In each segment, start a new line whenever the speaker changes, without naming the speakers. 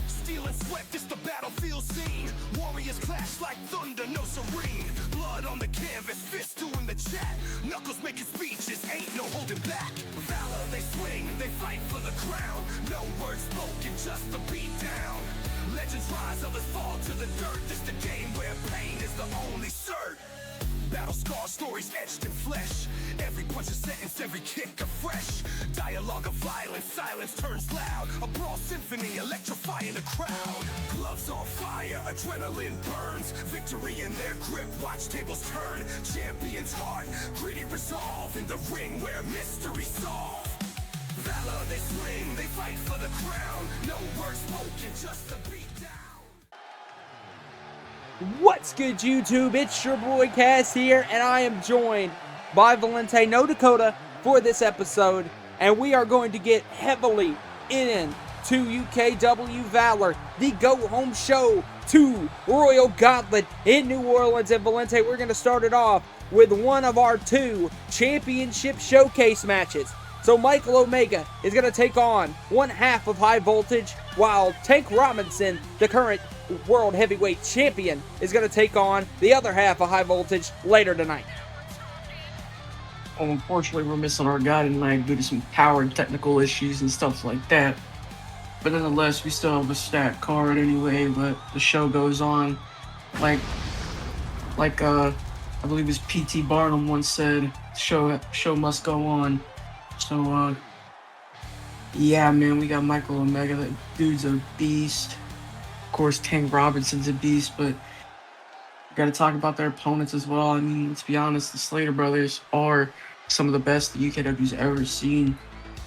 Steel and sweat, this the battlefield scene. Warriors clash like thunder, no serene. Blood on the canvas, fists doing the chat. Knuckles making speeches, ain't no holding back. Valor, they swing, they fight for the crown. No words spoken, just a beat down. Legends rise, others fall to the dirt. This the game where pain is the only cert. Battle scar stories etched in flesh. Every punch a sentence, every kick a fresh. Dialogue of violence, silence turns loud. A brawl symphony, electrifying the crowd. Gloves on fire, adrenaline burns. Victory in their grip, watch tables turn. Champion's heart, gritty resolve. In the ring where mystery solved. Valor, they swing, they fight for the crown. No words spoken, just a beat down.
What's good, YouTube? It's your boy Cass here, and I am joined by Valente, no Dakota, for this episode, and we are going to get heavily into UKW Valor, the go-home show to Royal Gauntlet in New Orleans. And Valente, we're going to start it off with one of our two championship showcase matches. So Michael Omega is going to take on one half of High Voltage, while Tank Robinson, the current World Heavyweight Champion, is going to take on the other half of High Voltage later tonight.
Well, unfortunately, we're missing our guy tonight due to some power and technical issues and stuff like that. But nonetheless, we still have a stacked card anyway, but the show goes on. Like I believe it's P.T. Barnum once said, show must go on. So, yeah, man, we got Michael Omega. That dude's a beast. Of course, Tank Robinson's a beast, but we got to talk about their opponents as well. I mean, let's be honest, the Slater brothers are some of the best the UKW's ever seen.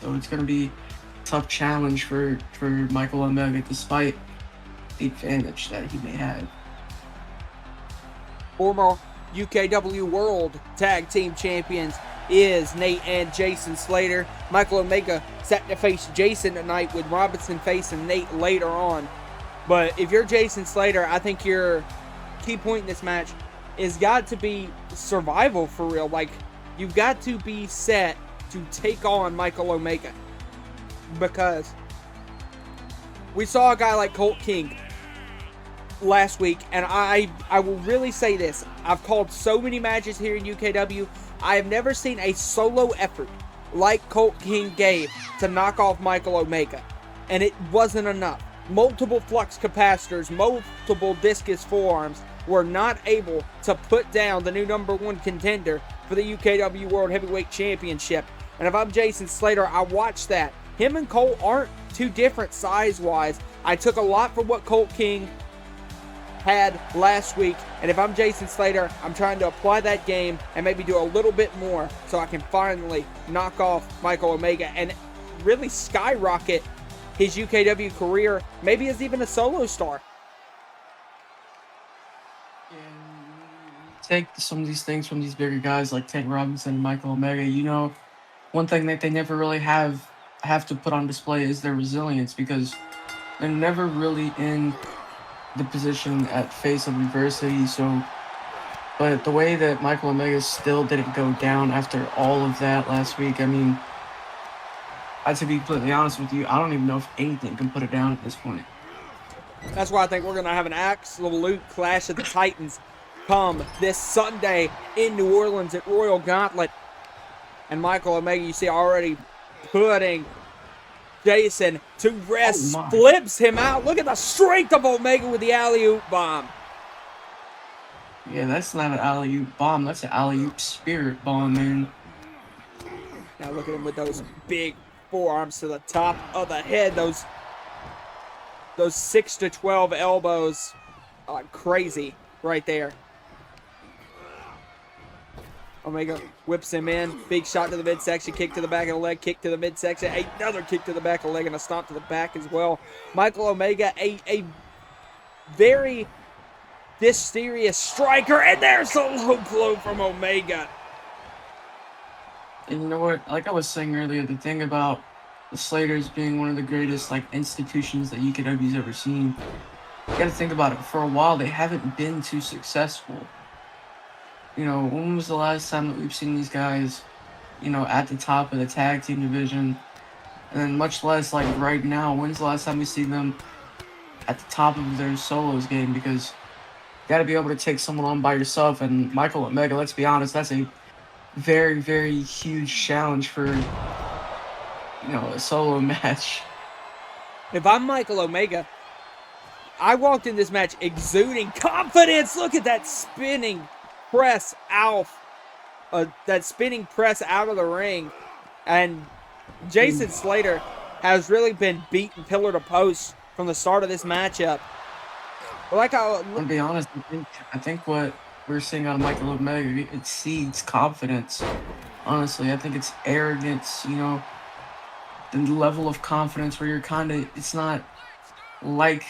So it's going to be a tough challenge for Michael Omega, despite the advantage that he may have.
Former UKW World Tag Team Champions is Nate and Jason Slater. Michael Omega set to face Jason tonight, with Robinson facing Nate later on. But if you're Jason Slater, I think your key point in this match is got to be survival for real. Like, you've got to be set to take on Michael Omega, because we saw a guy like Colt King last week, and I will really say this. I've called so many matches here in UKW. I have never seen a solo effort like Colt King gave to knock off Michael Omega, and it wasn't enough. Multiple flux capacitors, multiple discus forearms were not able to put down the new #1 contender for the UKW World Heavyweight Championship. And if I'm Jason Slater, I watched that. Him and Colt aren't too different size-wise. I took a lot from what Colt King had last week, and if I'm Jason Slater, I'm trying to apply that game and maybe do a little bit more so I can finally knock off Michael Omega and really skyrocket his UKW career, maybe as even a solo star.
Take some of these things from these bigger guys like Tank Robinson and Michael Omega. You know, one thing that they never really have to put on display is their resilience, because they're never really in the position at face of adversity. So, but the way that Michael Omega still didn't go down after all of that last week, I mean, to be completely honest with you, I don't even know if anything can put it down at this point.
That's why I think we're going to have an absolute clash of the Titans come this Sunday in New Orleans at Royal Gauntlet. And Michael Omega, you see, already putting Jason to rest, flips him out. Look at the strength of Omega with the alley-oop bomb.
Yeah, that's not an alley-oop bomb. That's an alley-oop spirit bomb, man.
Now look at him with those big forearms to the top of the head. Those 6 to 12 elbows. Crazy right there. Omega whips him in. Big shot to the midsection. Kick to the back of the leg. Kick to the midsection. Another kick to the back of the leg and a stomp to the back as well. Michael Omega, a very mysterious striker. And there's a low blow from Omega.
And you know what? Like I was saying earlier, the thing about the Slaters being one of the greatest institutions that UKW's ever seen, you got to think about it. For a while, they haven't been too successful. You know, when was the last time that we've seen these guys, at the top of the tag team division? and much less like right now. When's the last time we see them at the top of their solos game? Because you got to be able to take someone on by yourself. And Michael Omega, let's be honest, that's a very, very huge challenge for, you know, a solo match.
If I'm Michael Omega, I walked in this match exuding confidence. Look at that spinning press out. That spinning press out of the ring. And Jason Slater has really been beaten pillar to post from the start of this matchup. Like
I'll be honest, I think what we're seeing out of Michael Omega, it exceeds confidence. Honestly, I think it's arrogance, you know, the level of confidence where you're kind of, it's not like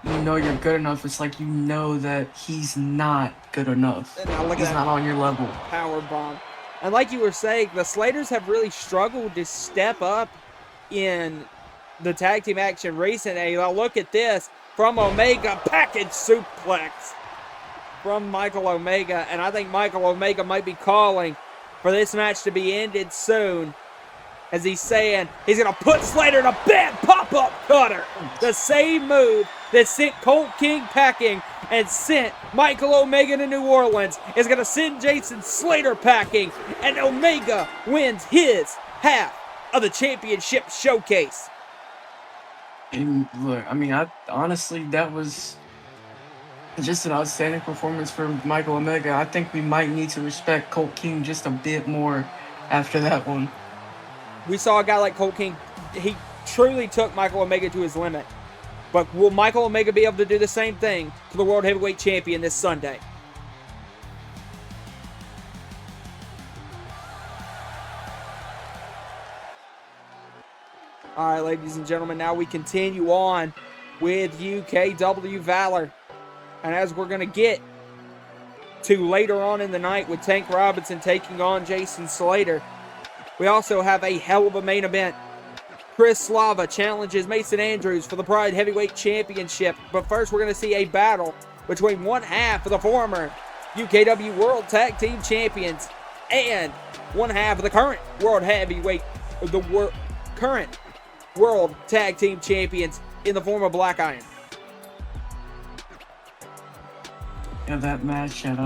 you know you're good enough, it's like you know that he's not good enough. He's not on your level.
Power bomb. And like you were saying, the Slaters have really struggled to step up in the tag team action recently. Now look at this from Omega, package suplex from Michael Omega. And I think Michael Omega might be calling for this match to be ended soon, as he's saying he's going to put Slater in a bad pop-up cutter. The same move that sent Colt King packing and sent Michael Omega to New Orleans is going to send Jason Slater packing, and Omega wins his half of the championship showcase.
And look, I mean, honestly, that was just an outstanding performance from Michael Omega. I think we might need to respect Colt King just a bit more after that one.
We saw a guy like Colt King, he truly took Michael Omega to his limit. But will Michael Omega be able to do the same thing to the World Heavyweight Champion this Sunday? All right, ladies and gentlemen, now we continue on with UKW VALOR. And as we're going to get to later on in the night with Tank Robinson taking on Jason Slater, we also have a hell of a main event. Chris Slava challenges Mason Andrews for the Pride Heavyweight Championship. But first, we're going to see a battle between one half of the former UKW World Tag Team Champions and one half of the current World Heavyweight, current World Tag Team Champions in the form of Black Iron.
Yeah, that match at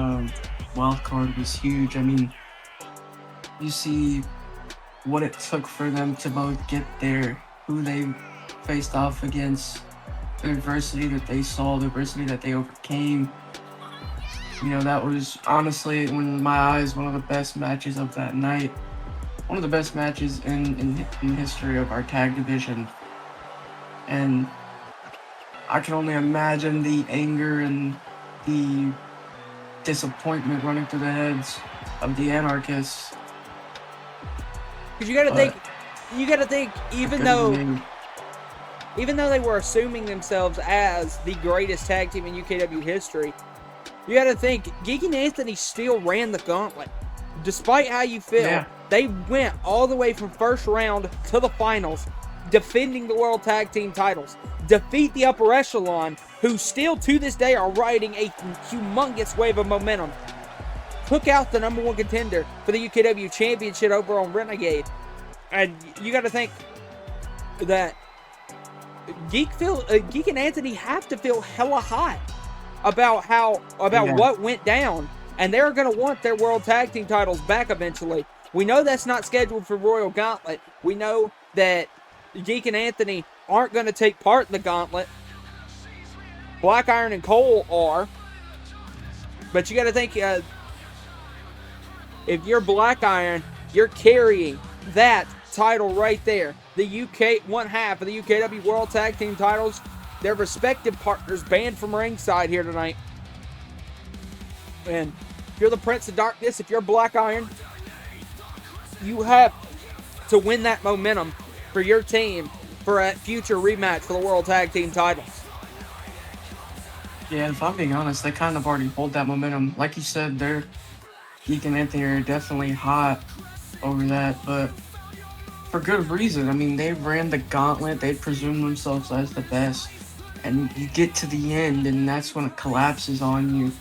Wildcard was huge. I mean, you see what it took for them to both get there, who they faced off against, the adversity that they saw, the adversity that they overcame. You know, that was honestly, in my eyes, one of the best matches of that night. One of the best matches in history of our tag division. And I can only imagine the anger and the disappointment running through the heads of the anarchists.
Because you gotta think, even though they were assuming themselves as the greatest tag team in UKW history, you gotta think Geek and Anthony still ran the gauntlet. Despite how you feel, they went all the way from first round to the finals, defending the World Tag Team titles, defeat the upper echelon, who still to this day are riding a humongous wave of momentum, took out the #1 contender for the UKW Championship over on Renegade. And you got to think that Geek and Anthony have to feel hella hot about what went down, and they're going to want their World Tag Team titles back eventually. We know that's not scheduled for Royal Gauntlet. We know that Geek and Anthony aren't going to take part in the Gauntlet. Black Iron and Cole are. But you got to think, if you're Black Iron, you're carrying that title right there. The one half of the UKW World Tag Team titles, their respective partners banned from ringside here tonight. And if you're the Prince of Darkness, if you're Black Iron, you have to win that momentum for your team for a future rematch for the World Tag Team titles.
Yeah, if I'm being honest, they kind of already hold that momentum. Like you said, Geek and Anthony are definitely hot over that, but for good reason. I mean, they ran the gauntlet, they presumed themselves as the best, and you get to the end, and that's when it collapses on you.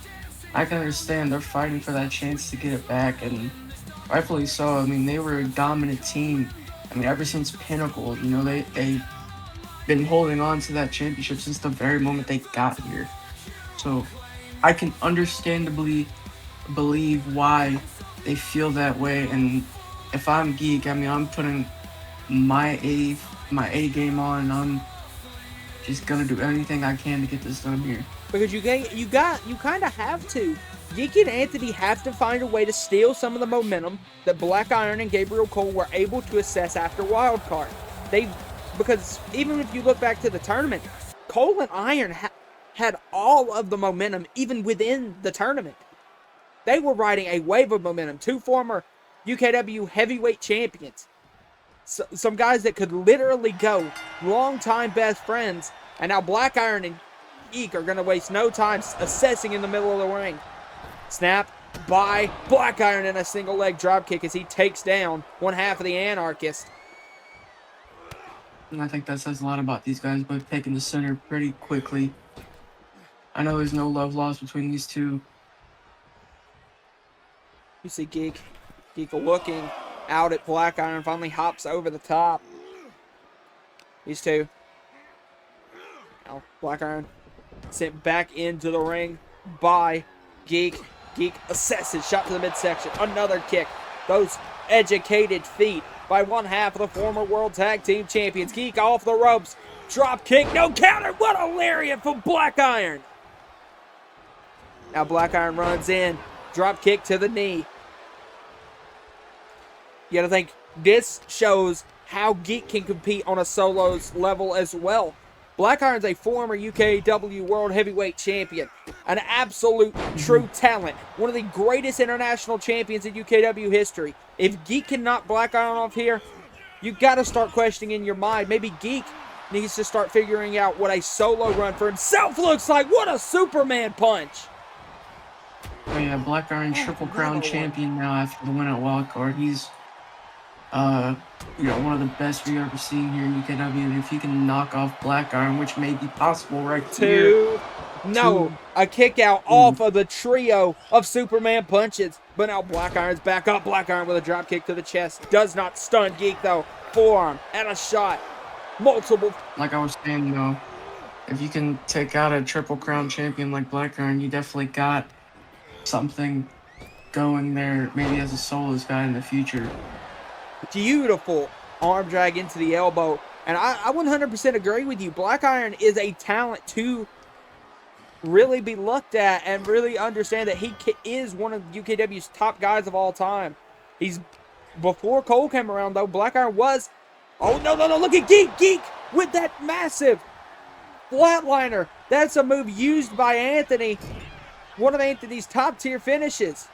I can understand they're fighting for that chance to get it back, and rightfully so. I mean, they were a dominant team I mean, ever since Pinnacle, you know, they've been holding on to that championship since the very moment they got here. So I can understandably believe why they feel that way. And if I'm Geek, I mean, I'm putting my A game on, and I'm just gonna do anything I can to get this done here.
Because you kind of have to. Geek and Anthony have to find a way to steal some of the momentum that Black Iron and Gabriel Cole were able to assess after Wildcard. Because even if you look back to the tournament, Cole and Iron had all of the momentum even within the tournament. They were riding a wave of momentum. Two former UKW heavyweight champions. Some guys that could literally go long-time best friends. And now Black Iron and Geek are going to waste no time assessing in the middle of the ring. Snap by Black Iron in a single leg dropkick as he takes down one half of the Anarchist.
And I think that says a lot about these guys both taking the center pretty quickly. I know there's no love lost between these two.
You see Geek looking out at Black Iron, finally hops over the top. These two. Now Black Iron sent back into the ring by Geek. Geek assesses, shot to the midsection, another kick. Those educated feet by one half of the former World Tag Team Champions. Geek off the ropes, drop kick, no counter. What a lariat from Black Iron. Now Black Iron runs in, drop kick to the knee. You gotta think, this shows how Geek can compete on a solos level as well. Black Iron's a former UKW World Heavyweight Champion, an absolute true talent, one of the greatest international champions in UKW history. If Geek can knock Black Iron off here, you gotta start questioning in your mind. Maybe Geek needs to start figuring out what a solo run for himself looks like. What a Superman punch!
Oh yeah, Black Iron Triple Crown champion now after the win at Wildcard. He's you know, one of the best we've ever seen here in UKW, and if he can knock off Black Iron, which may be possible right here.
A kick out off of the trio of Superman punches. But now Black Iron's back up. Black Iron with a drop kick to the chest. Does not stun Geek though. Forearm and a shot. Multiple.
Like I was saying, you know, if you can take out a Triple Crown champion like Black Iron, you definitely got something going there, maybe as a solos guy in the future.
Beautiful arm drag into the elbow. And I 100% agree with you. Black Iron is a talent to really be looked at and really understand that he is one of UKW's top guys of all time. Before Cole came around, though, Black Iron was... Oh, no, look at Geek with that massive flatliner. That's a move used by Anthony. One of Anthony's top tier finishes.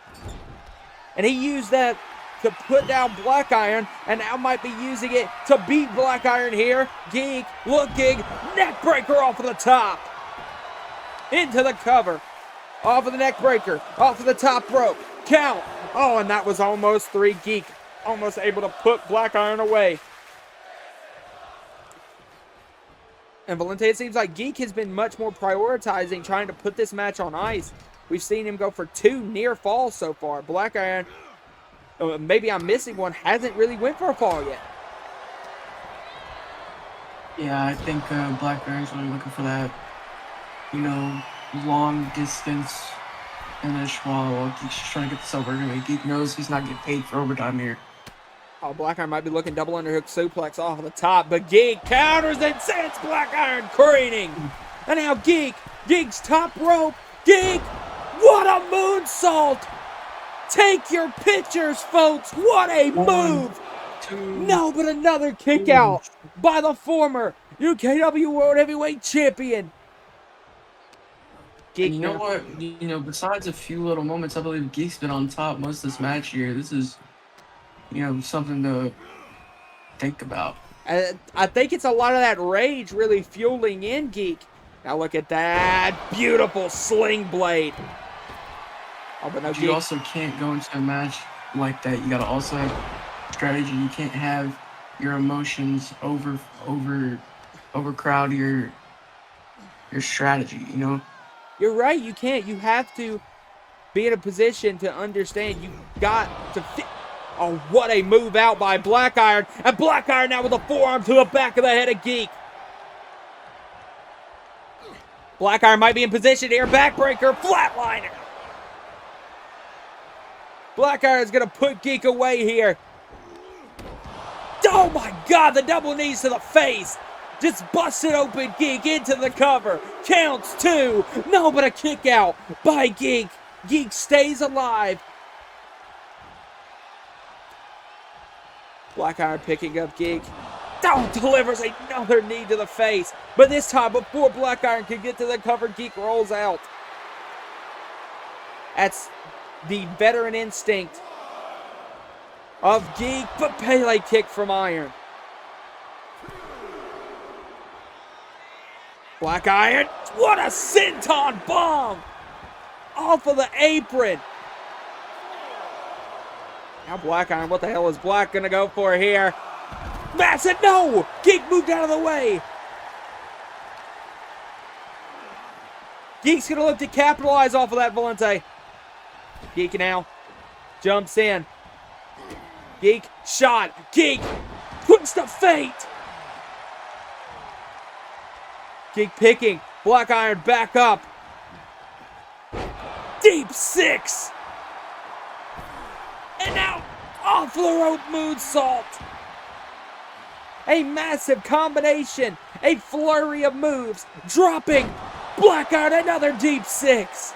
And he used that to put down Black Iron, and now might be using it to beat Black Iron here. Geek looking, neck breaker off of the top. Into the cover. Off of the neck breaker. Off of the top rope. Count. Oh, and that was almost 3. Geek almost able to put Black Iron away. And Valente, it seems like Geek has been much more prioritizing trying to put this match on ice. We've seen him go for 2 near falls so far. Black Iron, maybe I'm missing one, hasn't really went for a fall yet.
Yeah, I think Black Iron's really looking for that, you know, long distance finish while Geek's just trying to get this over. Anyway, Geek knows he's not getting paid for overtime here.
Oh, Black Iron might be looking double underhook suplex off of the top, but Geek counters and sends Black Iron careening. And now Geek's top rope. Geek, what a moonsault! Take your pictures, folks. What a move! No, but another kick out by the former UKW World Heavyweight Champion.
And you know what? You know, besides a few little moments, I believe Geek's been on top most of this match here. This is, you know, something to think about.
I think it's a lot of that rage really fueling in Geek. Now look at that beautiful sling blade. Oh, but no,
you also can't go into a match like that. You gotta also have strategy. You can't have your emotions overcrowd your strategy, you know?
You're right, you can't. You have to be in a position to understand you got to Oh, what a move out by Black Iron. And Black Iron now with a forearm to the back of the head of Geek. Black Iron might be in position here. Backbreaker, flatliner. Black Iron's going to put Geek away here. Oh my God, the double knees to the face. Just busted open Geek into the cover. Counts 2. No, but a kick out by Geek. Geek stays alive. Black Iron picking up Geek. Oh, delivers another knee to the face. But this time, before Black Iron can get to the cover, Geek rolls out. That's the veteran instinct of Geek, but Pele kick from Iron. Black Iron, what a senton bomb! Off of the apron. Now Black Iron, what the hell is Black gonna go for here? Massive, no! Geek moved out of the way. Geek's gonna look to capitalize off of that Valente. Geek now jumps in. Geek shot. Geek puts the fate. Geek picking. Black Iron back up. Deep 6. And now off the rope moonsault. A massive combination. A flurry of moves. Dropping Black Iron another deep 6.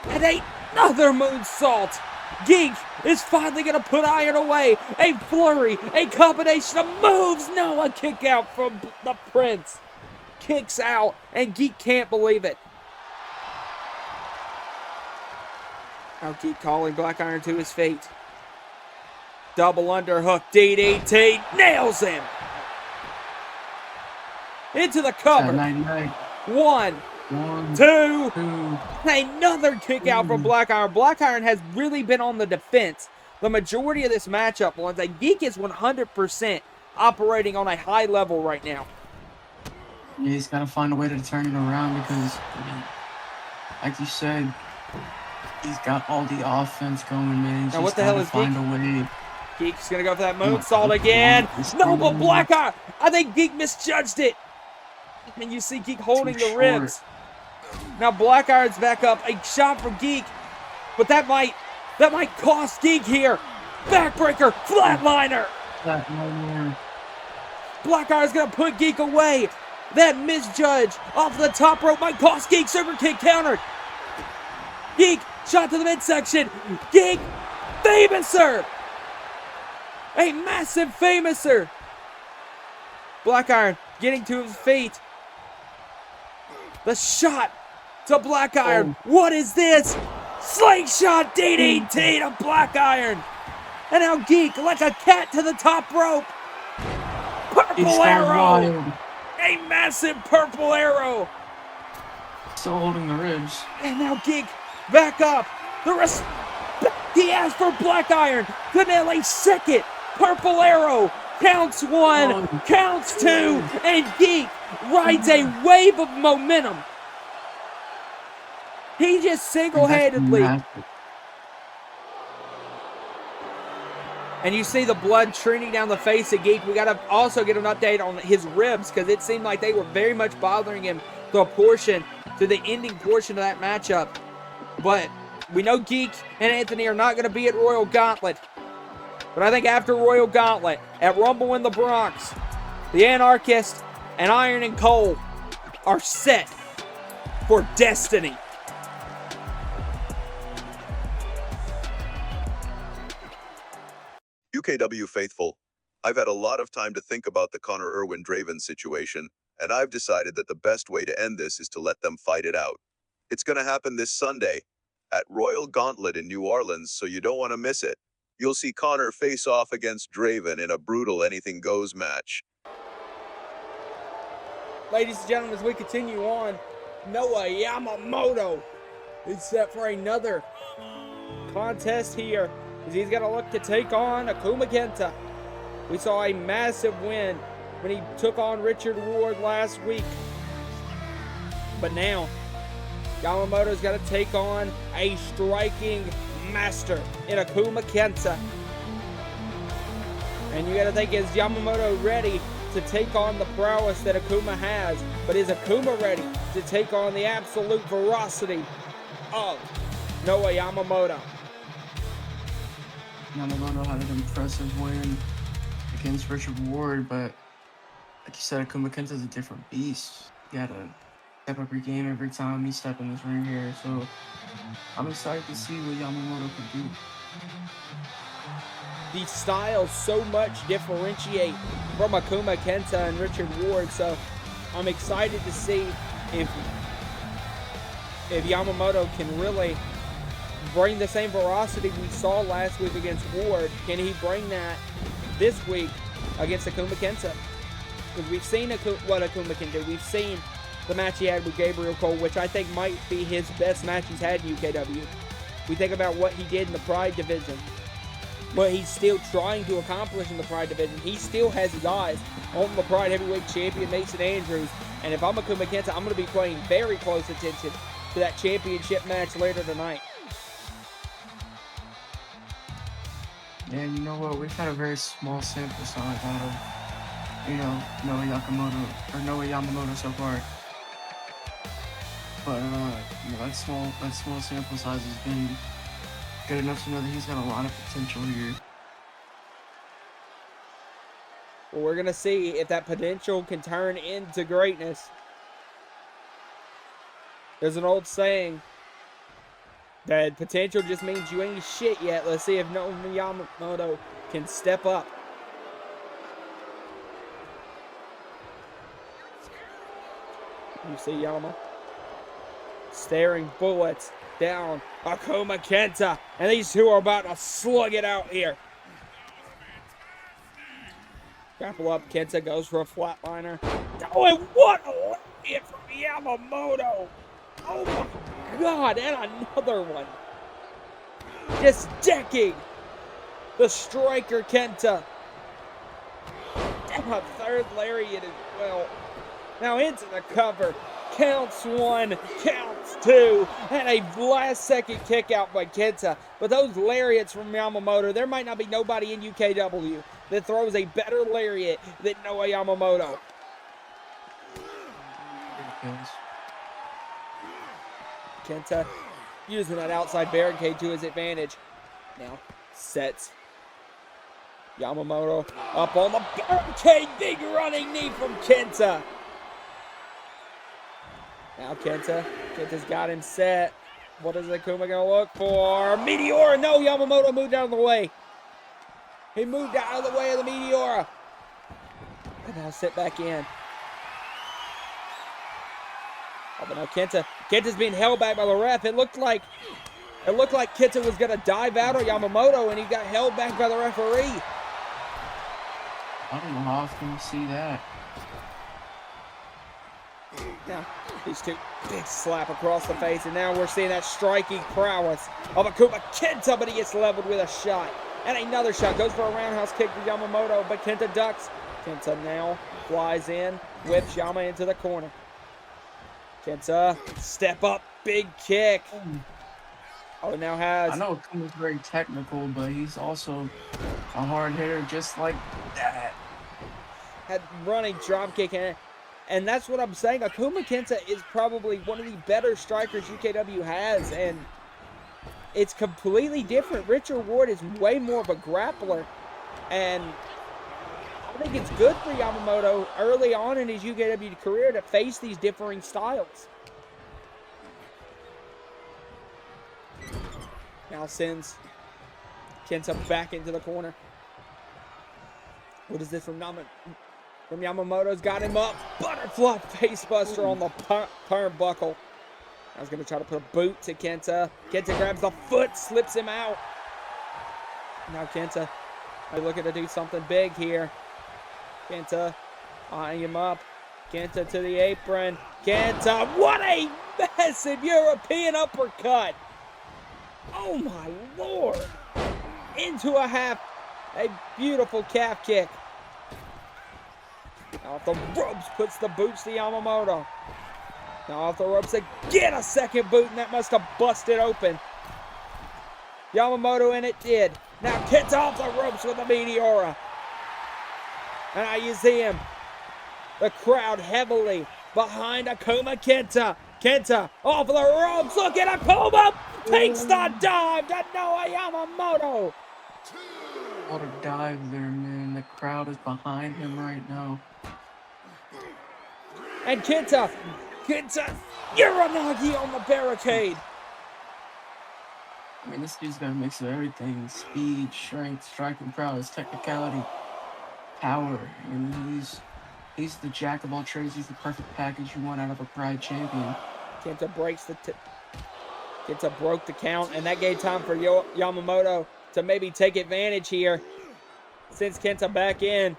And another moonsault. Geek is finally going to put Iron away. A flurry. A combination of moves. No, a kick out from the Prince. Kicks out. And Geek can't believe it. Now Geek calling Black Iron to his fate. Double underhook, DDT, nails him. Into the cover. One, two. Another kick out from Black Iron. Black Iron has really been on the defense the majority of this matchup. Valente. Geek is 100% operating on a high level right now.
Yeah, he's got to find a way to turn it around because, like you said, he's got all the offense going, man. He's
now what the hell is
find
Geek?
A way.
Geek's gonna go for that moonsault again. No, but Black Iron, I think Geek misjudged it. And you see Geek holding the ribs. Now Black Iron's back up. A shot from Geek, but that might cost Geek here. Backbreaker, flatliner. Black Iron's gonna put Geek away. That misjudge off the top rope might cost Geek. Super kick countered. Geek shot to the midsection. Geek famouser. A massive famouser. Black Iron getting to his feet. The shot to Black Iron. Oh. What is this? Slingshot DDT to Black Iron. And now Geek like a cat to the top rope. Purple arrow. A massive purple arrow.
Still holding the ribs.
And now Geek back up. He asked for Black Iron to nail a second purple arrow. Counts 1, counts 2, and Geek rides a wave of momentum. He just single-handedly. And you see the blood training down the face of Geek. We got to also get an update on his ribs because it seemed like they were very much bothering him to the ending portion of that matchup. But we know Geek and Anthony are not going to be at Royal Gauntlet. But I think after Royal Gauntlet, at Rumble in the Bronx, the Anarchist and Iron and Cole are set for destiny.
UKW faithful, I've had a lot of time to think about the Connor Irwin-Draven situation, and I've decided that the best way to end this is to let them fight it out. It's going to happen this Sunday at Royal Gauntlet in New Orleans, so you don't want to miss it. You'll see Connor face off against Draven in a brutal anything-goes match.
Ladies and gentlemen, as we continue on, Noah Yamamoto is set for another contest here, as he's going to look to take on Akuma Kenta. We saw a massive win when he took on Richard Ward last week. But now, Yamamoto's got to take on a striking master in Akuma Kenta. And you got to think, is Yamamoto ready to take on the prowess that Akuma has? But is Akuma ready to take on the absolute ferocity of Noah Yamamoto?
Yamamoto had an impressive win against Richard Ward, but like you said, Akuma Kenta's a different beast. You gotta step up your game every time you step in this ring here, so I'm excited to see what Yamamoto can do.
These styles so much differentiate from Akuma Kenta and Richard Ward, so I'm excited to see if Yamamoto can really bring the same ferocity we saw last week against Ward. Can he bring that this week against Akuma Kenta? Because we've seen what Akuma can do. We've seen the match he had with Gabriel Cole, which I think might be his best match he's had in UKW. We think about what he did in the Pride division, what he's still trying to accomplish in the Pride division. He still has his eyes on the Pride Heavyweight Champion Mason Andrews, and if I'm Akuma Kenta, I'm going to be paying very close attention to that championship match later tonight.
And you know what? We've had a very small sample size out of, Noah Yamamoto so far. But that small sample size has been good enough to know that he's got a lot of potential here.
Well, we're going to see if that potential can turn into greatness. There's an old saying that potential just means you ain't shit yet. Let's see if Noah Yamamoto can step up. You see Yama staring bullets down Akuma Kenta, and these two are about to slug it out here. Grapple up, Kenta goes for a flatliner. Oh, and what a hit from Yamamoto! Oh my God, and another one. Just decking the striker Kenta. And a third lariat as well. Now into the cover. Counts one, counts two, and a last-second kick out by Kenta. But those lariats from Yamamoto, there might not be nobody in UKW that throws a better lariat than Noah Yamamoto. Kenta using that outside barricade to his advantage. Now sets Yamamoto up on the barricade. Big running knee from Kenta. Now Kenta's got him set. What is Akuma going to look for? Meteora! No, Yamamoto moved out of the way. He moved out of the way of the Meteora. And now sit back in. Oh, but now Kenta's being held back by the ref. It looked like Kenta was going to dive out on Yamamoto, and he got held back by the referee.
I don't know how often you see that.
Now, these two, big slap across the face, and now we're seeing that striking prowess of Akuma Kenta, but he gets leveled with a shot. And another shot, goes for a roundhouse kick to Yamamoto, but Kenta ducks. Kenta now flies in, whips Yama into the corner. Kenta, step up, big kick. Oh, now has...
I know Akuma's very technical, but he's also a hard hitter just like that.
Had running drop kick in it. And that's what I'm saying. Akuma Kenta is probably one of the better strikers UKW has, and it's completely different. Richard Ward is way more of a grappler, and I think it's good for Yamamoto early on in his UKW career to face these differing styles. Now sends Kenta back into the corner. What is this from Yamamoto's got him up. Butterfly facebuster on the turnbuckle. I was going to try to put a boot to Kenta. Kenta grabs the foot, slips him out. Now Kenta, looking to do something big here. Kenta eyeing him up. Kenta to the apron. Kenta, what a massive European uppercut. Oh my Lord. Into a beautiful calf kick. Now off the ropes, puts the boots to Yamamoto. Now off the ropes again, a second boot, and that must have busted open Yamamoto, and it did. Now Kenta off the ropes with a Meteora. And now you see him. The crowd heavily behind Akuma Kenta. Kenta off of the ropes. Look at Akuma. Takes the dive to Noah Yamamoto.
What a dive there, man. The crowd is behind him right now.
And Kenta, Uranagi on the barricade.
I mean, this dude's got a mix of everything. Speed, strength, striking prowess, technicality, power. I mean, he's the jack of all trades. He's the perfect package you want out of a Pride champion.
Kenta breaks Kenta broke the count, and that gave time for Yamamoto to maybe take advantage here. Since Kenta back in,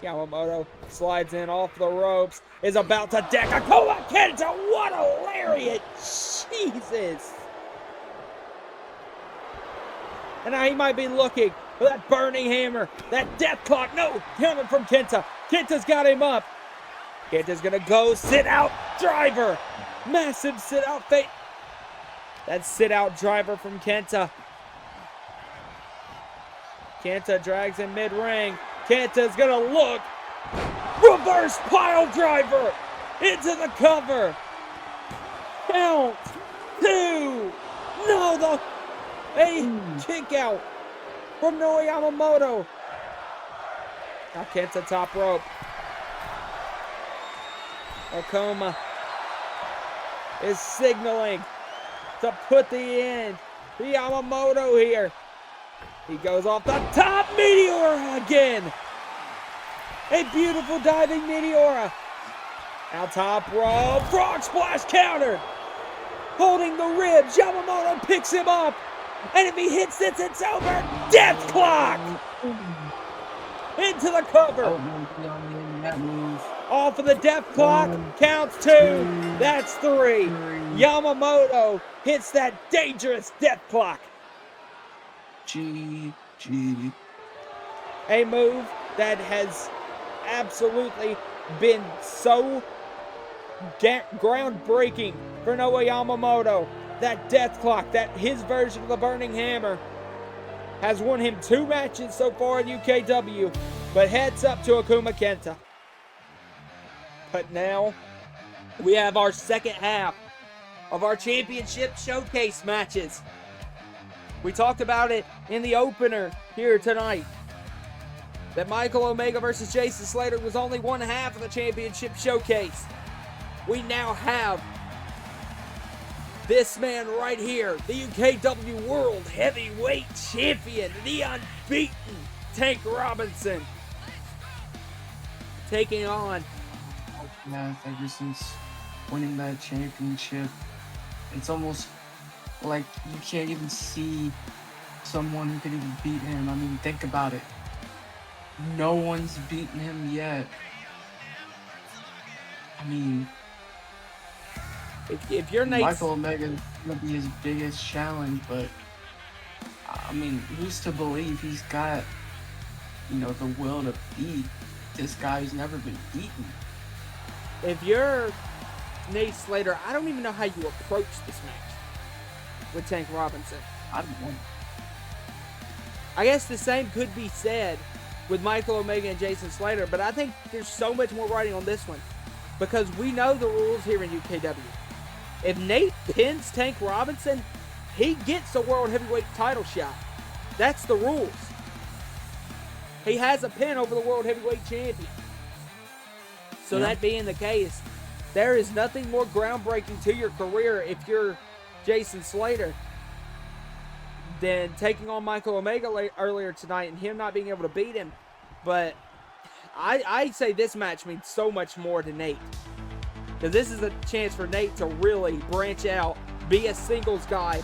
Yamamoto slides in off the ropes, is about to deck Akuma Kenta. What a lariat! Jesus! And now he might be looking for that burning hammer, that death clock. No, coming from Kenta. Kenta's got him up. Kenta's gonna go sit out driver. Massive sit out fate. That sit out driver from Kenta. Kenta drags in mid ring. Kenta's gonna look. Reverse pile driver into the cover. Count 2. No, a kick out from Noah Yamamoto. Now Kenta top rope. Akuma is signaling to put the end to Yamamoto here. He goes off the top. Meteora again. A beautiful diving Meteora. Now top rope. Frog splash countered. Holding the ribs. Yamamoto picks him up. And if he hits this, it's over. Death clock. Into the cover.
That move.
Off of the death clock. Counts 2. That's 3. Yamamoto hits that dangerous death clock.
GG.
A move that has absolutely been so groundbreaking for Noah Yamamoto. That death clock, that his version of the burning hammer, has won him 2 matches so far in UKW. But heads up to Akuma Kenta. But now we have our second half of our championship showcase matches. We talked about it in the opener here tonight, that Michael Omega versus Jason Slater was only one half of the championship showcase. We now have this man right here, the UKW World Heavyweight Champion, the unbeaten Tank Robinson, taking on.
Yeah, ever since winning that championship, it's almost like you can't even see someone who could even beat him. I mean, think about it. No one's beaten him yet. I mean,
if you're Nate,
Michael Omega is going to be his biggest challenge, but I mean, who's to believe he's got, the will to beat this guy who's never been beaten?
If you're Nate Slater, I don't even know how you approach this match with Tank Robinson.
I don't know.
I guess the same could be said with Michael Omega and Jason Slater, but I think there's so much more writing on this one because we know the rules here in UKW. If Nate pins Tank Robinson, he gets a World Heavyweight title shot. That's the rules. He has a pin over the World Heavyweight Champion. So that being the case, there is nothing more groundbreaking to your career if you're Jason Slater than taking on Michael Omega earlier tonight and him not being able to beat him. But I say this match means so much more to Nate, because this is a chance for Nate to really branch out, be a singles guy,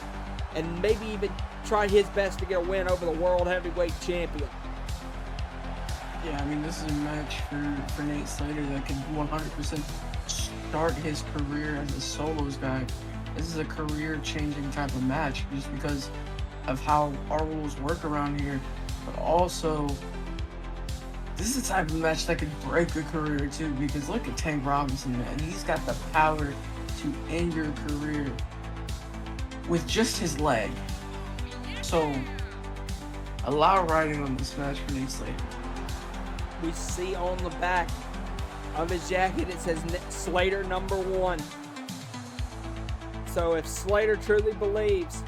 and maybe even try his best to get a win over the World Heavyweight Champion.
Yeah, I mean, this is a match for Nate Slater that could 100% start his career as a solos guy. This is a career-changing type of match just because of how our rules work around here. But also, this is the type of match that could break a career too, because look at Tank Robinson, man. He's got the power to end your career with just his leg. So, a lot of writing on this match for Nate Slater.
we see on the back of his jacket, it says Slater #1. So if Slater truly believes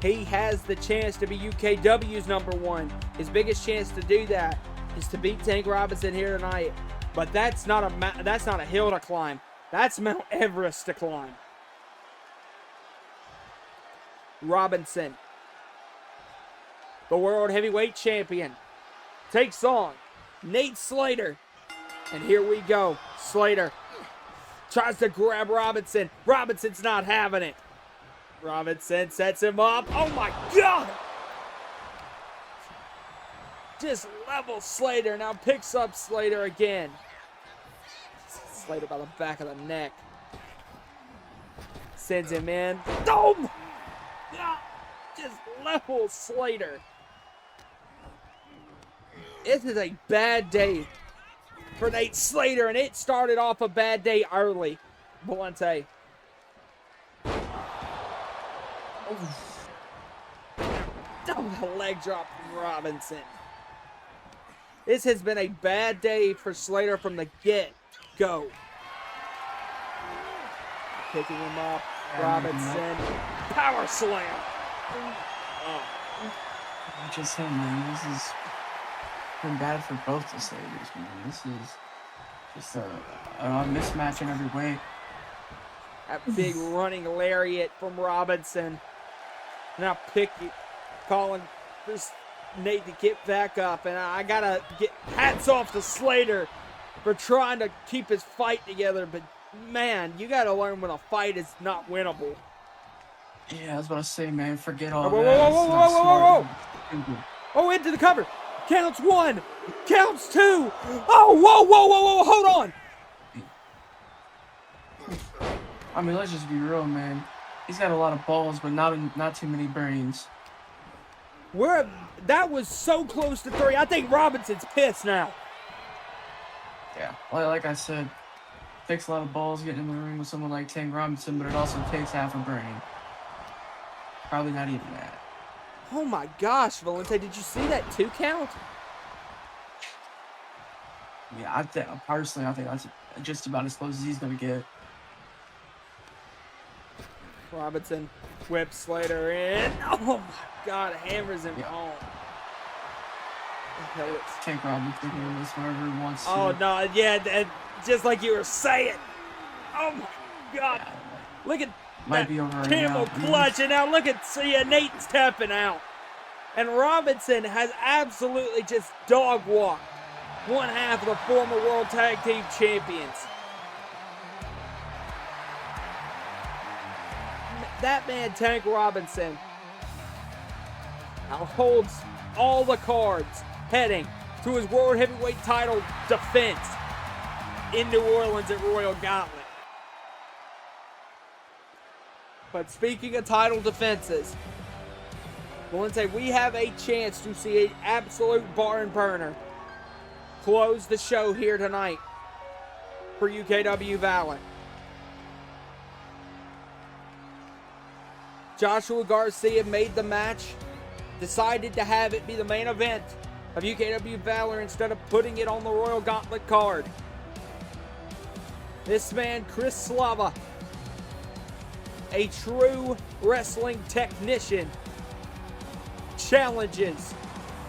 he has the chance to be UKW's #1, his biggest chance to do that is to beat Tank Robinson here tonight. But that's not a hill to climb. That's Mount Everest to climb. Robinson, the World Heavyweight Champion, takes on Nate Slater. And here we go. Slater tries to grab Robinson. Robinson's not having it. Robinson sets him up. Oh my God! Just levels Slater. Now picks up Slater again. Slater by the back of the neck. Sends him in. Oh my God! Just levels Slater. This is a bad day for Nate Slater, and it started off a bad day early. Valente. Oh, the leg drop from Robinson. This has been a bad day for Slater from the get-go. Picking him up. Robinson. Power slam. Oh.
Not just him, man. This has been bad for both the Slaters, man. This is just a mismatch in every way.
That big running lariat from Robinson. Now calling for Nate to get back up. And I gotta get hats off to Slater for trying to keep his fight together. But man, you gotta learn when a fight is not winnable.
Yeah, I was about to say, man, forget all
Whoa,
that.
whoa,
It's
whoa,
not
whoa, whoa,
smart.
whoa. Oh, into the cover. Counts 1. Counts 2. Oh, whoa, whoa, whoa, whoa. Hold on.
I mean, let's just be real, man. He's got a lot of balls, but not too many brains.
That was so close to 3. I think Robinson's pissed now.
Yeah, like I said, takes a lot of balls getting in the ring with someone like Tank Robinson, but it also takes half a brain. Probably not even that.
Oh my gosh, Valente, did you see that 2 count?
Yeah, personally, I think that's just about as close as he's gonna get.
Robinson whips Slater in. Oh my God, hammers him home.
Tank Robinson doing this wherever he wants to.
Oh no, yeah, just like you were saying. Oh my God.
Yeah,
Look at
might
that
be over right
camel
now.
clutch, and now look at Nate's tapping out. And Robinson has absolutely just dog walked one half of the former World Tag Team Champions. That man, Tank Robinson, now holds all the cards heading to his World Heavyweight title defense in New Orleans at Royal Gauntlet. But speaking of title defenses, Valente, we have a chance to see an absolute barn burner close the show here tonight for UKW VALOR. Joshua Garcia made the match, decided to have it be the main event of UKW VALOR instead of putting it on the Royal Gauntlet card. This man, Chris Slava, a true wrestling technician, challenges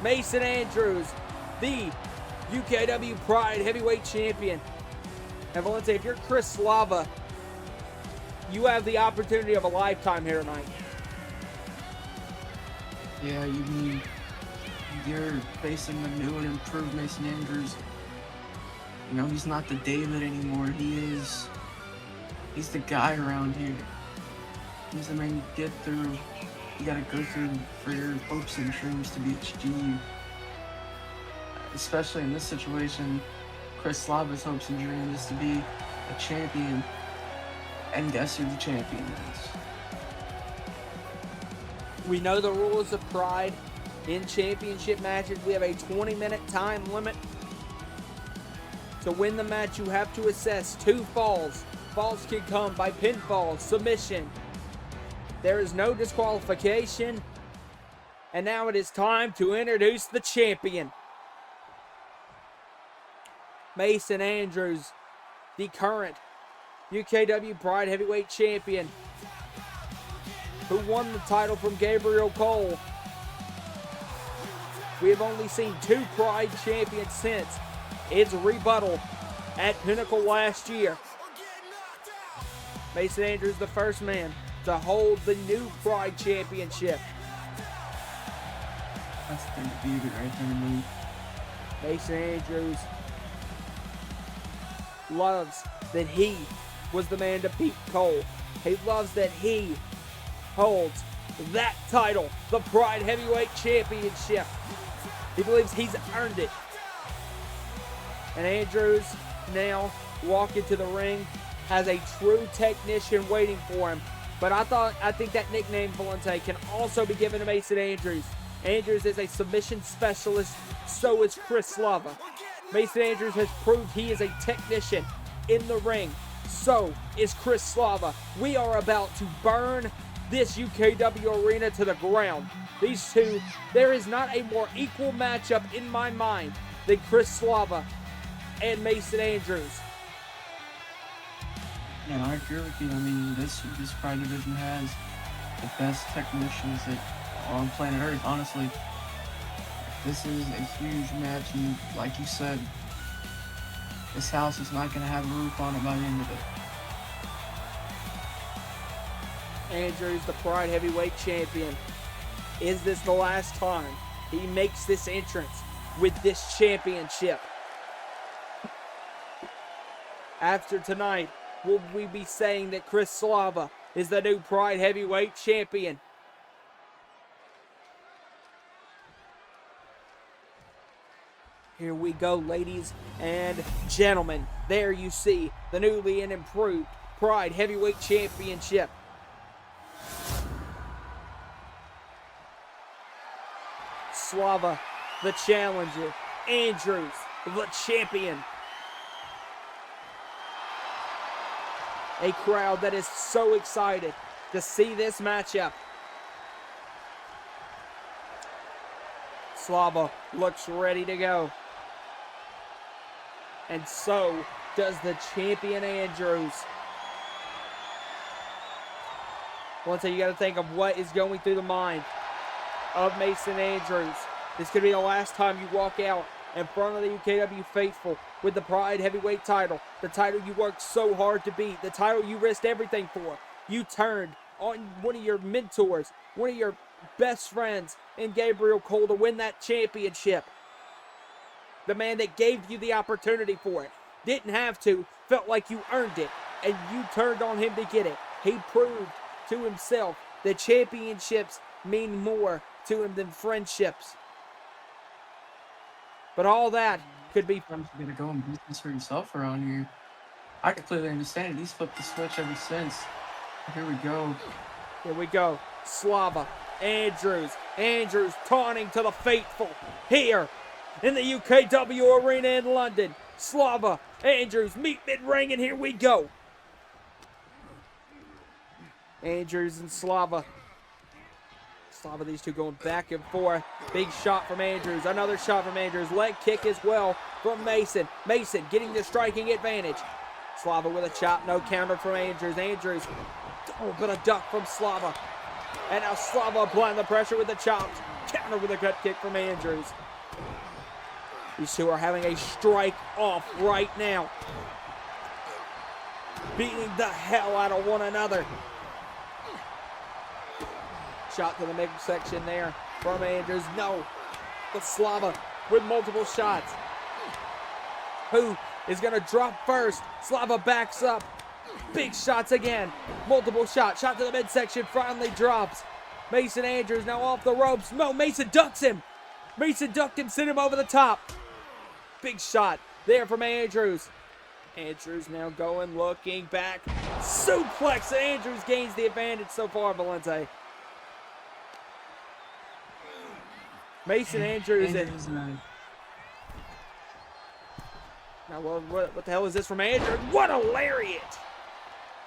Mason Andrews, the UKW Pride Heavyweight Champion. And Valente, if you're Chris Slava, you have the opportunity of a lifetime here tonight.
Yeah, you mean you're facing the new and improved Mason Andrews. You know, he's not the David anymore. He's the guy around here. He's the man you get through. You gotta go through for your hopes and dreams to be achieved. Especially in this situation, Chris Slava's hopes and dreams is to be a champion. And guess who the champion is?
We know the rules of Pride. In championship matches, we have a 20-minute time limit. To win the match, you have to assess 2 falls. Falls can come by pinfall, submission. There is no disqualification. And now it is time to introduce the champion. Mason Andrews, the current UKW Pride Heavyweight Champion, who won the title from Gabriel Cole. We have only seen 2 Pride champions since its rebuttal at Pinnacle last year. Mason Andrews, the first man to hold the new Pride Championship.
That's the beauty right there, man.
Mason Andrews loves that he was the man to beat Cole. He loves that he holds that title, the Pride Heavyweight Championship. He believes he's earned it. And Andrews now walking to the ring has a true technician waiting for him. But I think that nickname, Valente, can also be given to Mason Andrews. Andrews is a submission specialist, so is Chris Slava. Mason Andrews has proved he is a technician in the ring, so is Chris Slava. We are about to burn this UKW arena to the ground. These two, there is not a more equal matchup in my mind than Chris Slava and Mason Andrews.
And I agree with you. I mean, this Pride division has the best technicians that are on planet Earth, honestly. This is a huge match, and like you said, this house is not going to have a roof on it by the end of it.
Andrews, the Pride Heavyweight Champion. Is this the last time he makes this entrance with this championship? After tonight, will we be saying that Chris Slava is the new Pride Heavyweight Champion? Here we go, ladies and gentlemen. There you see the newly and improved Pride Heavyweight Championship. Slava, the challenger. Andrews, the champion. A crowd that is so excited to see this matchup. Slava looks ready to go. And so does the champion Andrews. Once again, you got to think of what is going through the mind of Mason Andrews. This could be the last time you walk out in front of the UKW faithful with the Pride Heavyweight title. The title you worked so hard to beat. The title you risked everything for. You turned on one of your mentors, one of your best friends in Gabriel Cole to win that championship. The man that gave you the opportunity for it. Didn't have to, felt like you earned it, and you turned on him to get it. He proved to himself that championships mean more to him than friendships. But all that could be...
Sometimes you gotta go and business for yourself around here. I completely understand it. He's flipped the switch ever since. Here we go.
Here we go. Slava, Andrews taunting to the faithful here in the UKW arena in London. Slava, Andrews meet mid-ring, and here we go. Andrews and Slava. These two going back and forth. Big shot from Andrews. Another shot from Andrews. Leg kick as well from Mason. Mason getting the striking advantage. Slava with a chop. No counter from Andrews. Andrews. Oh, but a duck from Slava. And now Slava applying the pressure with the chops. Counter with a gut kick from Andrews. These two are having a strike off right now. Beating the hell out of one another. Shot to the midsection there from Andrews. No. But Slava with multiple shots. Who is going to drop first? Slava backs up. Big shots again. Multiple shots. Shot to the midsection. Finally drops. Mason Andrews now off the ropes. No, Mason ducks him. Mason ducked him, sent him over the top. Big shot there from Andrews. Andrews now going, looking back. Suplex. Andrews gains the advantage so far, Valente. Mason Andrews. Now, what the hell is this from Andrews? What a lariat!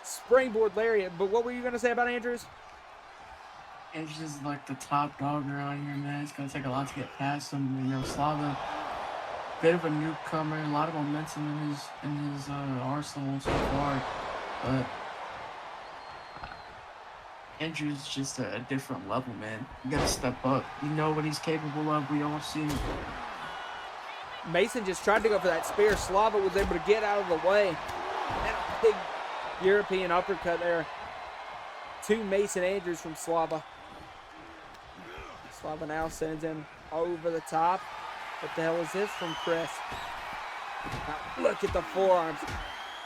Springboard lariat. But what were you going to say about Andrews?
Andrews is like the top dog around here, man. It's going to take a lot to get past him. You know, Slava, bit of a newcomer, a lot of momentum in his arsenal so far, but Andrew's just a different level, man. You gotta step up. You know what he's capable of. We all see.
Mason just tried to go for that spear. Slava was able to get out of the way. And a big European uppercut there to Mason Andrews from Slava. Slava now sends him over the top. What the hell is this from Chris? Now look at the forearms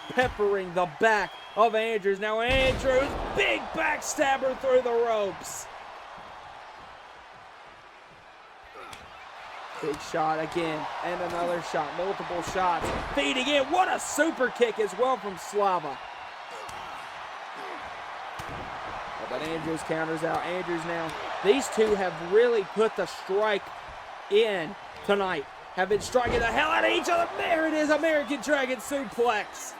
peppering the back of Andrews. Now Andrews, big backstabber through the ropes. Big shot again, and another shot, multiple shots. Feeding in, what a super kick as well from Slava. But Andrews counters out. Andrews now, these two have really put the strike in tonight. Have been striking the hell out of each other. There it is, American Dragon suplex.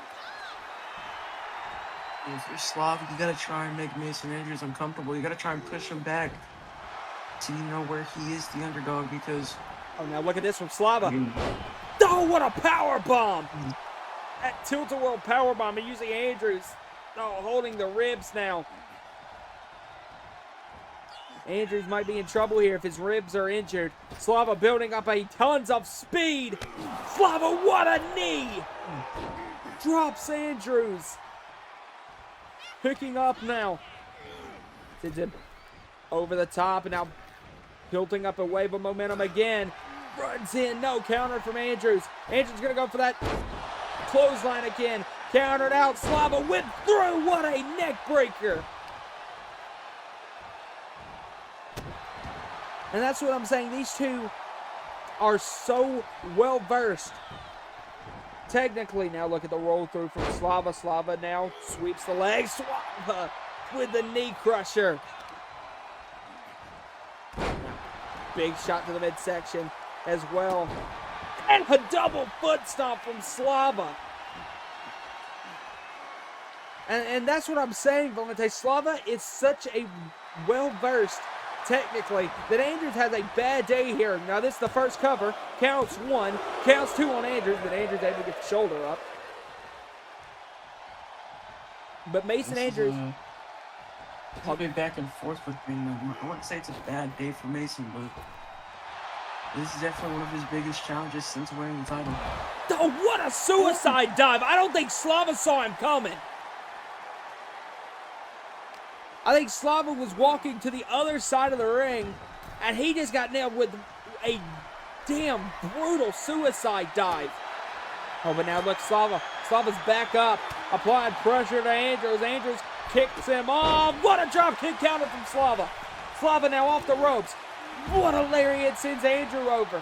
If you're Slav, you gotta try and make Mason Andrews uncomfortable. You gotta try and push him back so you know where he is the underdog, because...
Oh, now look at this from Slava. Oh, what a power bomb! That tilt-a-whirl power bomb, and using Andrews. Oh, holding the ribs now. Andrews might be in trouble here if his ribs are injured. Slava building up a tons of speed. Slava, what a knee! Drops Andrews. Picking up now. Sends him over the top, and now building up a wave of momentum again. Runs in, no counter from Andrews. Andrews gonna go for that clothesline again. Countered out, Slava whipped through. What a neck breaker. And that's what I'm saying. These two are so well versed. Technically, now look at the roll through from Slava. Slava now sweeps the leg. Slava with the knee crusher. Big shot to the midsection as well. And a double foot stomp from Slava. And that's what I'm saying, Valente. Slava is such a well-versed, technically, that Andrews has a bad day here. Now, this is the first cover. Counts one, counts two on Andrews, but Andrews able to get the shoulder up. But Mason Andrews...
I'll be back and forth with me. I wouldn't say it's a bad day for Mason, but this is definitely one of his biggest challenges since winning the title.
Oh, what a suicide dive! I don't think Slava saw him coming. I think Slava was walking to the other side of the ring, and he just got nailed with a damn brutal suicide dive. Oh, but now look, Slava's back up, applying pressure to Andrews. Andrews kicks him off. What a drop kick counter from Slava. Slava now off the ropes. What a lariat sends Andrew over.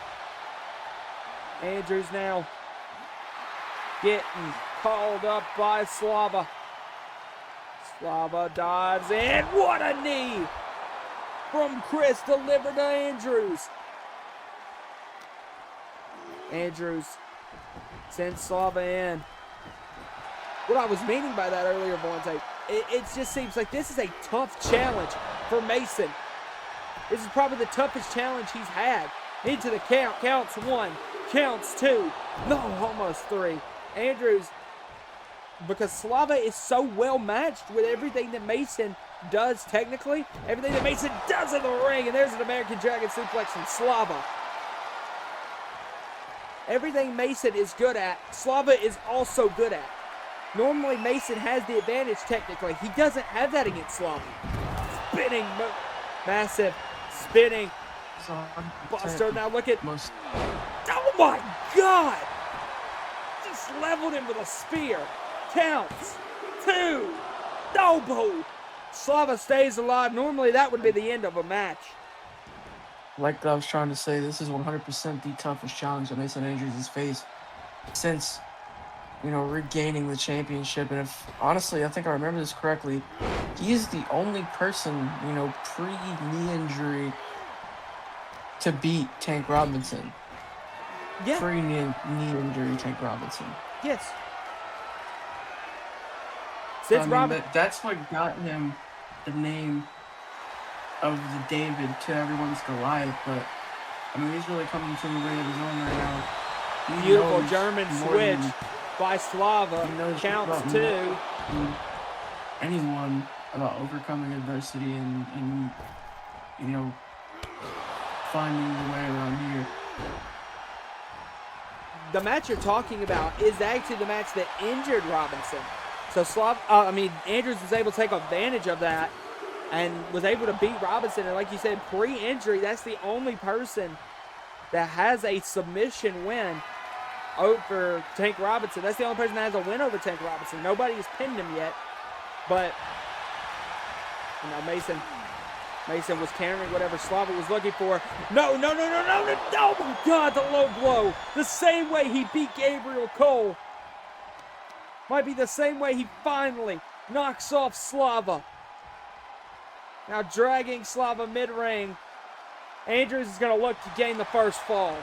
Andrews now getting called up by Slava. Slava dives in. What a knee from Chris delivered to Andrews. Andrews sends Slava in. What I was meaning by that earlier, Valente, it just seems like this is a tough challenge for Mason. This is probably the toughest challenge he's had. Into the count. Counts one. Counts two. No, almost three. Andrews, because Slava is so well matched with everything that Mason does technically, everything that Mason does in the ring, and there's an American Dragon suplex from Slava. Everything Mason is good at, Slava is also good at. Normally Mason has the advantage technically. He doesn't have that against Slava. Spinning, massive, spinning. Buster, now look at, oh my God! Just leveled him with a spear. Counts. Two. Double. Slava stays alive. Normally that would be the end of a match.
Like I was trying to say, this is 100% the toughest challenge that Mason Andrews has faced since, regaining the championship. And if, honestly, I think I remember this correctly, he is the only person, pre-knee injury to beat Tank Robinson.
Yeah.
Pre-knee injury Tank Robinson.
Yes.
That's what got him the name of the David to everyone's Goliath, but he's really coming to the way of his own right now. He
Beautiful
knows
German
more
switch
than
by Slava.
He knows
Counts
about
2.
anyone about overcoming adversity and you know, finding your way around here.
The match you're talking about is actually the match that injured Robinson. So Andrews was able to take advantage of that and was able to beat Robinson. And like you said, pre-injury, that's the only person that has a submission win over Tank Robinson. That's the only person that has a win over Tank Robinson. Nobody has pinned him yet. But Mason was countering whatever Slava was looking for. No. Oh my God, the low blow. The same way he beat Gabriel Cole. Might be the same way he finally knocks off Slava. Now dragging Slava mid-ring. Andrews is going to look to gain the first fall.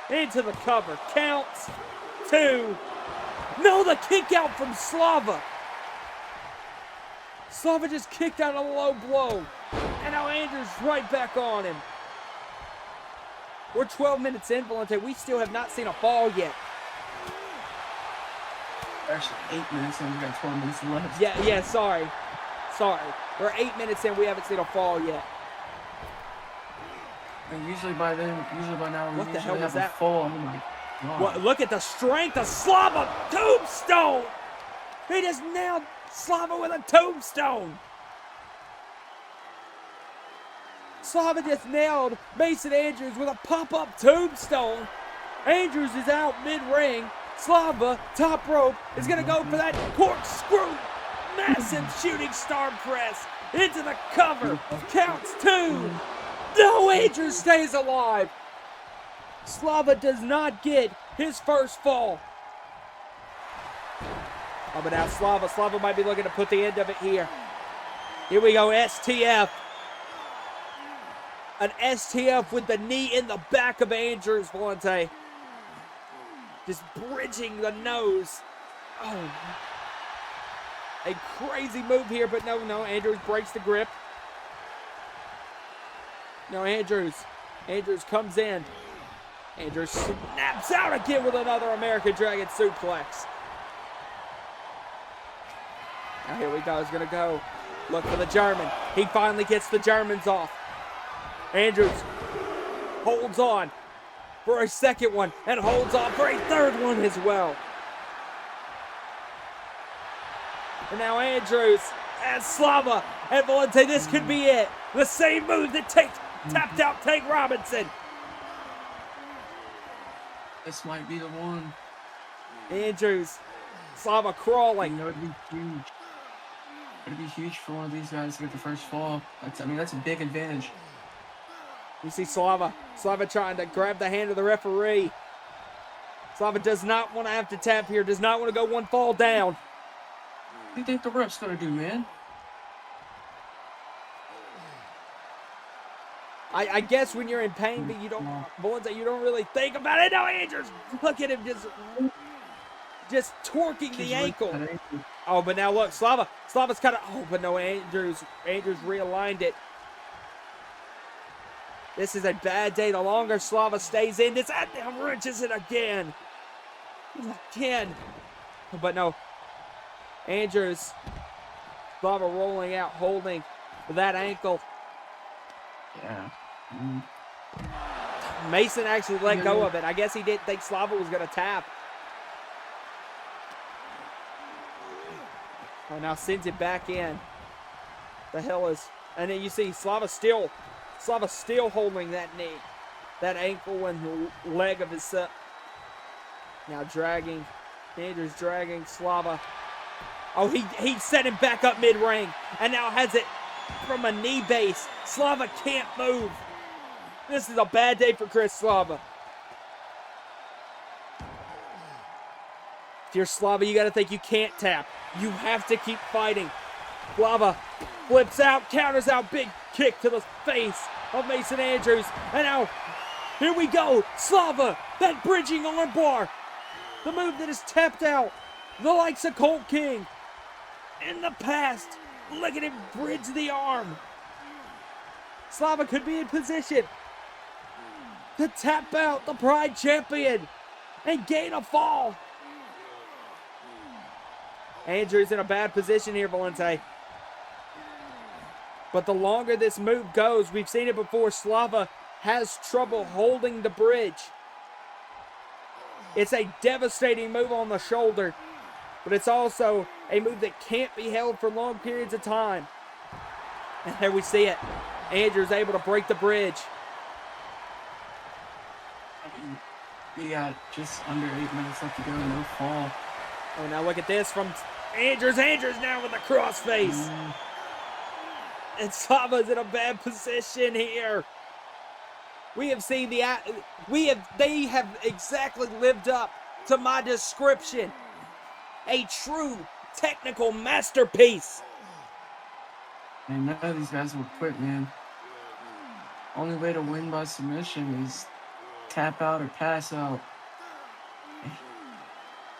Into the cover. Counts 2. No, the kick out from Slava. Slava just kicked out a low blow. And now Andrews right back on him. We're 12 minutes in, Valente. We still have not seen a fall yet.
Actually, 8 minutes and we got 12 minutes left.
Yeah, sorry. We're 8 minutes in, we haven't seen a fall yet.
And usually by now, we
What the hell
usually
was
have
that?
a fall. Oh my God.
What, look at the strength of Slava. Tombstone! He just nailed Slava with a tombstone. Slava just nailed Mason Andrews with a pop-up tombstone. Andrews is out mid-ring. Slava, top rope, is going to go for that corkscrew. Massive shooting star press into the cover. Counts 2. No, Andrews stays alive. Slava does not get his first fall. Oh, but now Slava might be looking to put the end of it here. Here we go, STF. An STF with the knee in the back of Andrews, Valente. Just bridging the nose. Oh, a crazy move here, but no, Andrews breaks the grip. No, Andrews comes in. Andrews snaps out again with another American Dragon suplex. Now here we go, he's gonna go. Look for the German. He finally gets the Germans off. Andrews holds on for a second one and holds on for a third one as well. And now Andrews and Slava and Valente, this could be it. The same move that tapped out Tank Robinson.
This might be the one.
Andrews, Slava crawling.
You know, it'd be huge. It'd be huge for one of these guys to get the first fall. That's a big advantage.
You see Slava trying to grab the hand of the referee. Slava does not want to have to tap here, does not want to go one fall down.
What do you think the ref's gonna do, man?
I guess when you're in pain, but you don't really think about it. No, Andrews, look at him just torquing the ankle. Oh, but now look, Slava's kind of, oh, but no, Andrews realigned it. This is a bad day. The longer Slava stays in this, and now wrenches it again. But no, Andrews, Slava rolling out, holding that ankle.
Yeah.
Mason actually let go of it. I guess he didn't think Slava was going to tap. Oh, now sends it back in. The hell is... And then you see Slava still holding that knee. That ankle and the leg of his... Now dragging. Andrews dragging Slava. Oh, he set him back up mid-ring. And now has it from a knee base. Slava can't move. This is a bad day for Chris Slava. If you're Slava, you got to think you can't tap. You have to keep fighting. Slava flips out, counters out, big kick to the face of Mason Andrews. And now, here we go. Slava, that bridging armbar. The move that is tapped out. The likes of Colt King. In the past, look at him bridge the arm. Slava could be in position to tap out the Pride Champion. and gain a fall. Andrews in a bad position here, Valente. But the longer this move goes, we've seen it before, Slava has trouble holding the bridge. It's a devastating move on the shoulder, but it's also a move that can't be held for long periods of time. And there we see it. Andrews able to break the bridge.
We got just under 8 minutes left to go, no fall.
Oh, now look at this from Andrews. Andrews now with the crossface. And Slava's in a bad position here. We have seen they have exactly lived up to my description. A true technical masterpiece.
And none of these guys will quit, man. Only way to win by submission is tap out or pass out.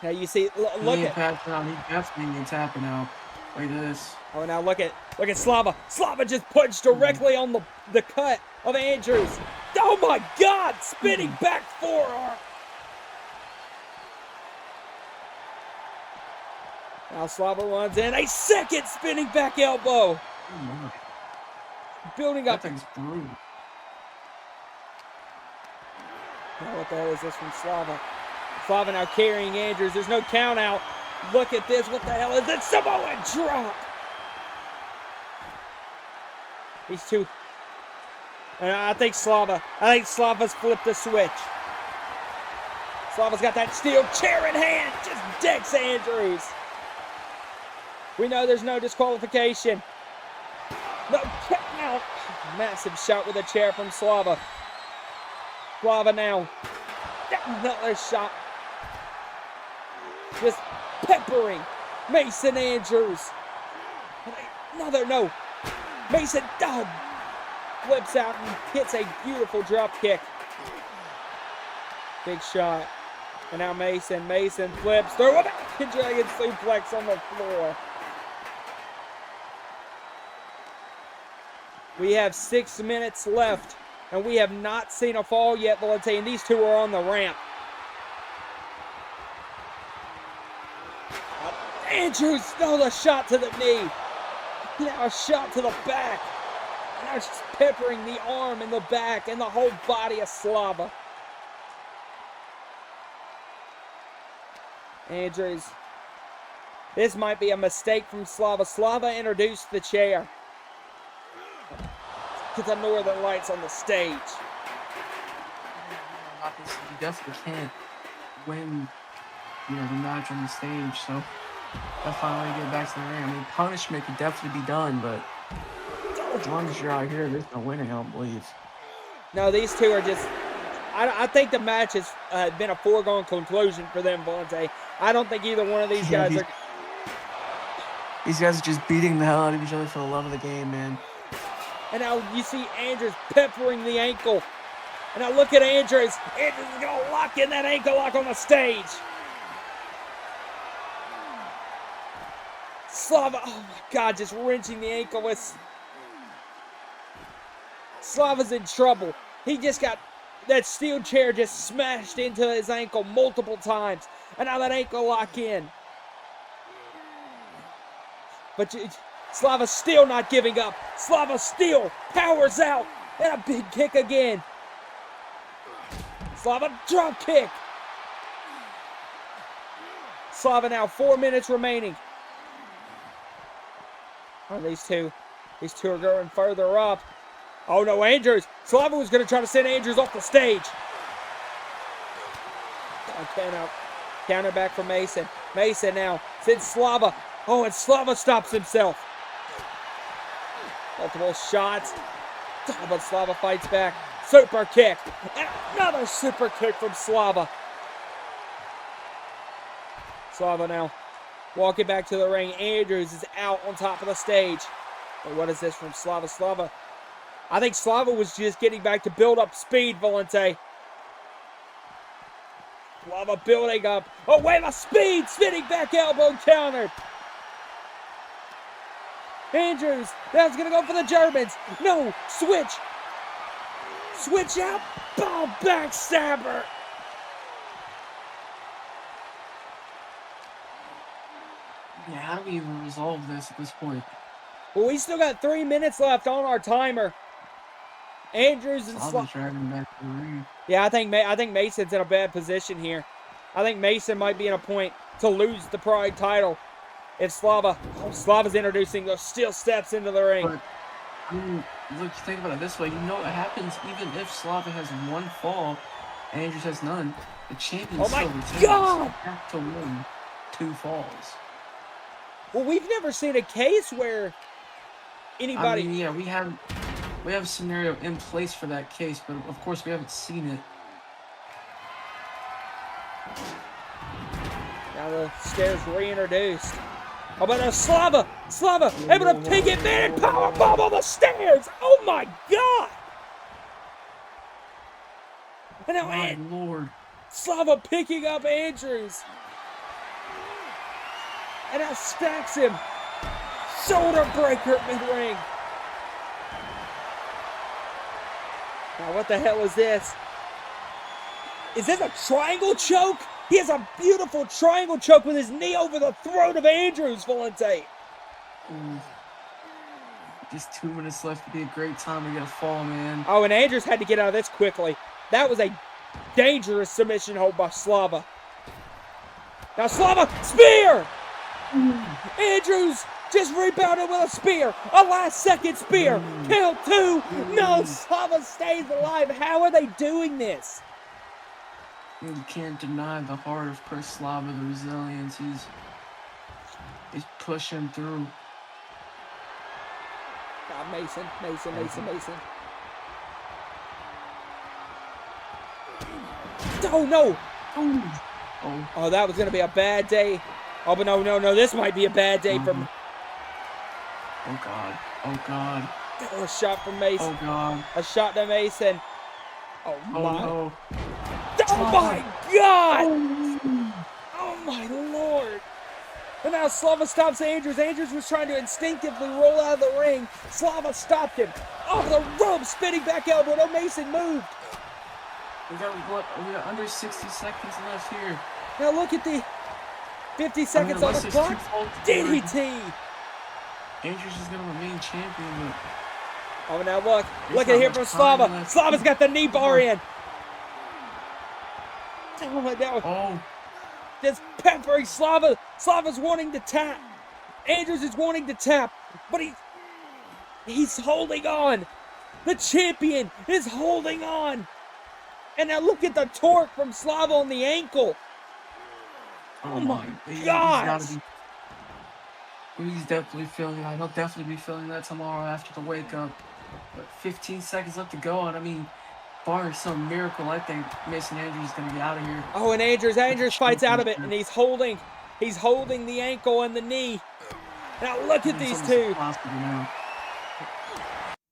Now you see, look
He ain't
at
passing out. He definitely ain't tapping out. Look at this.
Oh, now look at Slava. Slava just punched directly on the cut of Andrews. Oh my God! Spinning back forearm. Now Slava runs in a second spinning back elbow. Building up.
That thing's brutal.
Now what the hell is this from Slava? Slava now carrying Andrews. There's no count out. Look at this. What the hell is it? Samoan drop. These two. And I think Slava's flipped the switch. Slava's got that steel chair in hand. Just decks Andrews. We know there's no disqualification. No count out. Massive shot with a chair from Slava. Slava now. Another shot. Just peppering Mason Andrews. No. Mason flips out and hits a beautiful drop kick. Big shot. And now Mason flips through a back and dragon suplex on the floor. We have 6 minutes left, and we have not seen a fall yet, Valente, and these two are on the ramp. Andrews, the shot to the knee. Now a shot to the back. Now just peppering the arm and the back and the whole body of Slava. Andrews. This might be a mistake from Slava. Slava introduced the chair. Get the Northern Lights on the stage.
You definitely can't win, the match on the stage, so that's finally get back to the ring. I mean, punishment could definitely be done, but as long as you're out here, there's no winning, I don't believe.
No, these two are just... I think the match has been a foregone conclusion for them, Valente. I don't think either one of these guys are...
These guys are just beating the hell out of each other for the love of the game, man.
And now you see Andrews peppering the ankle. And now look at Andrews. Andrews is going to lock in that ankle lock on the stage. Slava, oh my God, just wrenching the ankle with... Slava's in trouble. He just got that steel chair just smashed into his ankle multiple times. And now that ankle lock in. But Slava's still not giving up. Slava still powers out. And a big kick again. Slava drop kick. Slava now 4 minutes remaining. Oh, these two are going further up. Oh no, Andrews. Slava was going to try to send Andrews off the stage. Counter back from Mason. Mason now sends Slava. Oh, and Slava stops himself. Multiple shots. Oh, but Slava fights back. Super kick. And another super kick from Slava. Slava now walking back to the ring. Andrews is out on top of the stage. But what is this from Slava? Slava. I think Slava was just getting back to build up speed, Valente. Slava building up. Oh, wait, a speed. Spinning back elbow countered. Andrews. Now he's going to go for the Germans. No. Switch. Switch out. Boom. Backstabber.
Yeah, how do we even resolve this at this point?
Well, we still got 3 minutes left on our timer. Andrews and
Slava's dragging back to the ring.
Yeah, I think Mason's in a bad position here. I think Mason might be in a point to lose the Pride title if Slava's introducing those steel steps into the ring.
But, I mean, look, think about it this way. You know what happens even if Slava has one fall and Andrews has none. The champion
Oh my
still retains.
God!
Have to win 2 falls.
Well, we've never seen a case where anybody.
I mean, yeah, we have a scenario in place for that case, but of course we haven't seen it.
Now the stairs reintroduced. Oh, but Slava able to take it, man, and powerbomb on the stairs. Oh my God! And now
My Lord.
Slava picking up Andrews. And now stacks him. Shoulder breaker mid-ring. Now what the hell is this? Is this a triangle choke? He has a beautiful triangle choke with his knee over the throat of Andrews, Valente.
Just 2 minutes left to be a great time to get a fall, man.
Oh, and Andrews had to get out of this quickly. That was a dangerous submission hold by Slava. Now Slava, spear! Andrews just rebounded with a spear. A last-second spear. Count 2. No, Slava stays alive. How are they doing this?
You can't deny the heart of Chris Slava, the resilience. He's pushing through.
Mason. Oh, no. Oh, that was going to be a bad day. Oh, but no. This might be a bad day for...
Oh, God.
Oh, a shot from Mason.
Oh, God.
A shot to Mason. Oh, my.
No.
Oh, my God. Oh, my Lord. And now Slava stops Andrews. Andrews was trying to instinctively roll out of the ring. Slava stopped him. Off the rope, spinning back elbow. No, Mason moved.
We got under 60 seconds left here.
Now look at the 50 seconds on the clock. DDT.
Andrews is going to remain champion, but...
Oh, now look at here from Slava. Slava's got the knee bar in. Oh, now just peppering Slava. Slava's wanting to tap. Andrews is wanting to tap, but he's holding on. The champion is holding on. And now look at the torque from Slava on the ankle. Oh my God!
He's definitely feeling that. He'll definitely be feeling that tomorrow after the wake up. But 15 seconds left to go, and I mean, barring some miracle, I think Mason Andrews is gonna get out of here.
Oh, and Andrews fights out of it, and he's holding the ankle and the knee. Now look at these two.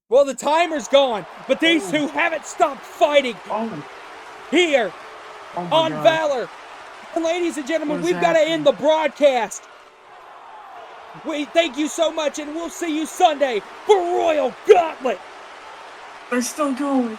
Well, the timer's gone, but these two haven't stopped fighting here on VALOR. And ladies and gentlemen, we've got to end the broadcast. We thank you so much, and we'll see you Sunday for Royal Gauntlet.
They're still going.